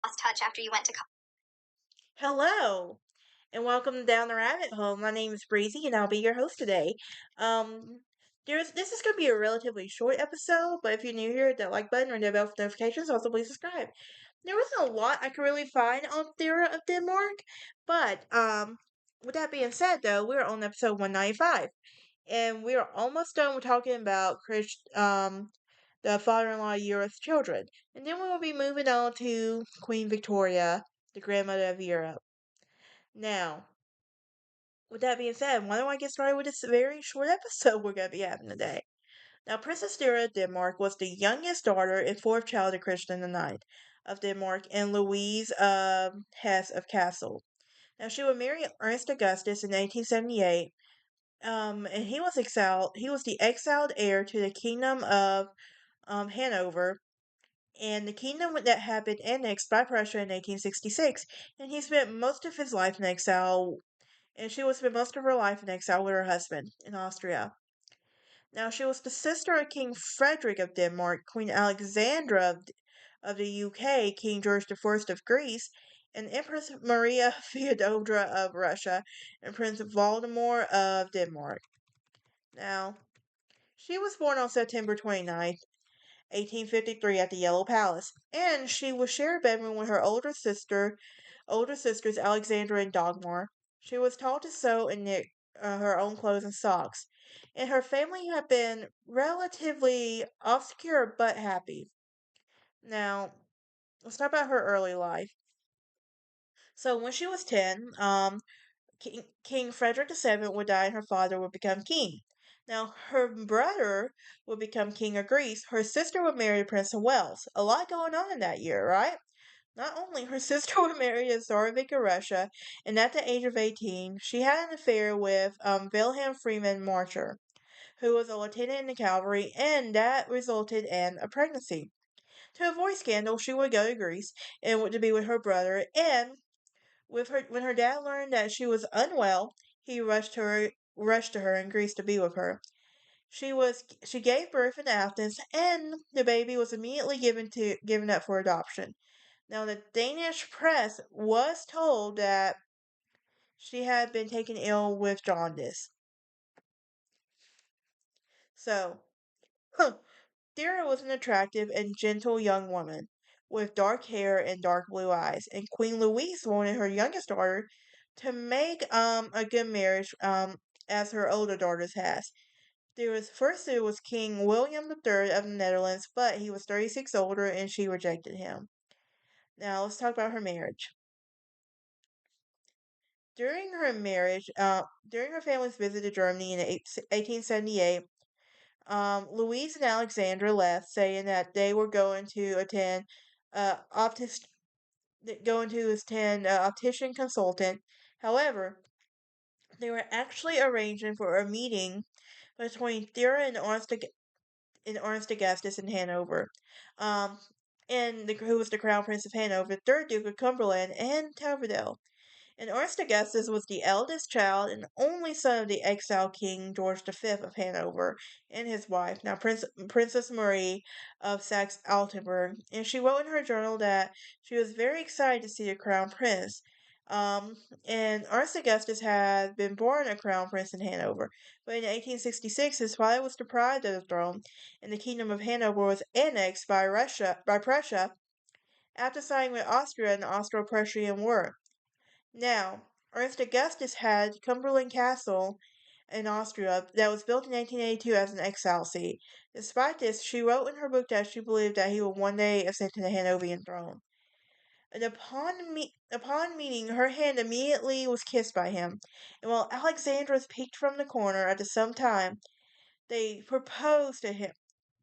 lost touch after you went to Hello, and welcome to Down the Rabbit Hole. My name is Breezy, and I'll be your host today. Um, this is going to be a relatively short episode, but if you're new here, hit that like button or the bell for notifications. Also, please subscribe. There wasn't a lot I could really find on Thyra of Denmark, but with that being said, though, we're on episode 195, and we're almost done with talking about the father-in-law Europe's children. And then we will be moving on to Queen Victoria, the grandmother of Europe. Now, with that being said, why don't I get started with this very short episode we're going to be having today? Now, Princess Thyra of Denmark was the youngest daughter and fourth child of Christian IX of Denmark and Louise Hesse of Kassel. Now, she would marry Ernst Augustus in 1878, and he was exiled. He was the exiled heir to the kingdom of Hanover, and the kingdom that had been annexed by Prussia in 1866, and he spent most of his life in exile, and she would spend most of her life in exile with her husband in Austria. Now, she was the sister of King Frederick of Denmark, Queen Alexandra of the UK, King George I of Greece, and Empress Maria Feodora of Russia, and Prince Valdemar of Denmark. Now, she was born on September 29th, 1853 at the Yellow Palace, and she would share a bedroom with her older sisters Alexandra and Dagmar. She was taught to sew and knit her own clothes and socks, and her family had been relatively obscure but happy. Now, let's talk about her early life. So when she was 10, King Frederick II would die and her father would become king. Now, her brother would become king of Greece. Her sister would marry Prince of Wales. A lot going on in that year, right? Not only her sister would marry the Tsarevich of Russia, and at the age of 18, she had an affair with Wilhelm Freeman Marcher, who was a lieutenant in the cavalry, and that resulted in a pregnancy. To avoid scandal, she would go to Greece and to be with her brother, and when her dad learned that she was unwell, he rushed to her in Greece to be with her. She gave birth in Athens, and the baby was immediately given up for adoption. Now, the Danish press was told that she had been taken ill with jaundice. So, Thyra was an attractive and gentle young woman with dark hair and dark blue eyes, and Queen Louise wanted her youngest daughter to make a good marriage as her older daughters has. There was King William III of the Netherlands, but he was 36 older and she rejected him. Now let's talk about her marriage. During her family's visit to Germany in 1878, Louise and Alexandra left, saying that they were going to attend optist going to attend optician consultant. However, they were actually arranging for a meeting between Thyra and Ernst Augustus in Hanover, um, who was the Crown Prince of Hanover, third Duke of Cumberland, and Taverdale. And Ernst Augustus was the eldest child and only son of the exiled King George V of Hanover and his wife, now Princess Marie of Saxe-Altenburg. And she wrote in her journal that she was very excited to see the crown prince. Um, and Ernst Augustus had been born a crown prince in Hanover, but in 1866 his father was deprived of the throne, and the kingdom of Hanover was annexed by Prussia after siding with Austria in the Austro-Prussian War. Now, Ernst Augustus had Cumberland Castle in Austria that was built in 1882 as an exile seat. Despite this, she wrote in her book that she believed that he would one day ascend to the Hanoverian throne. And upon meeting, her hand immediately was kissed by him. And while Alexandra peeked from the corner at the same time, they proposed to him.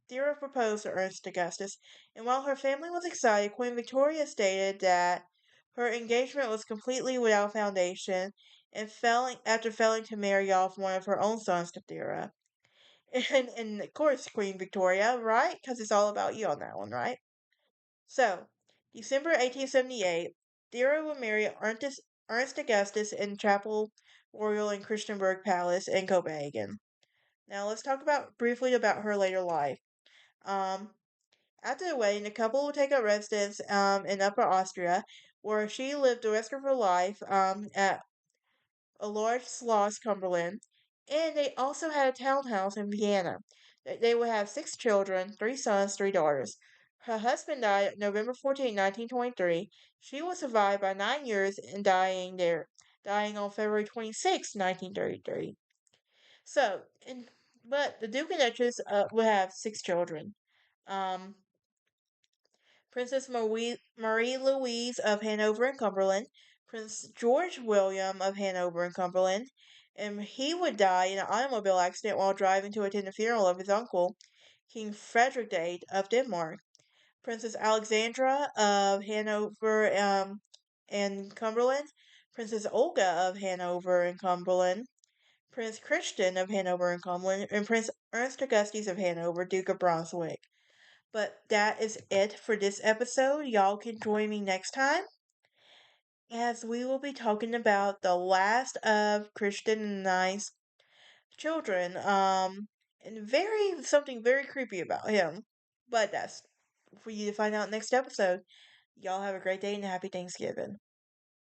Thyra proposed to Ernst Augustus, and while her family was excited, Queen Victoria stated that her engagement was completely without foundation and after failing to marry off one of her own sons to Thyra. And of course, Queen Victoria, right? Because it's all about you on that one, right? So, December 1878, Thyra would marry Ernst Augustus in Chapel Royal in Christiansborg Palace in Copenhagen. Now, let's talk briefly about her later life. Um, After the wedding, the couple would take up residence in Upper Austria, where she lived the rest of her life at a large Schloss, Cumberland, and they also had a townhouse in Vienna. They would have six children, three sons, three daughters. Her husband died November 14, 1923. She was survived by 9 years and dying on February 26, 1933. So, but the Duke and Duchess would have six children. Um, Princess Marie Louise of Hanover and Cumberland, Prince George William of Hanover and Cumberland, and he would die in an automobile accident while driving to attend the funeral of his uncle, King Frederick VIII of Denmark. Princess Alexandra of Hanover and Cumberland, Princess Olga of Hanover and Cumberland, Prince Christian of Hanover and Cumberland, and Prince Ernst Augustus of Hanover, Duke of Brunswick. But that is it for this episode. Y'all can join me next time as we will be talking about the last of Christian and I's children. And something very creepy about him. But that's for you to find out next episode. Y'all have a great day and a happy Thanksgiving.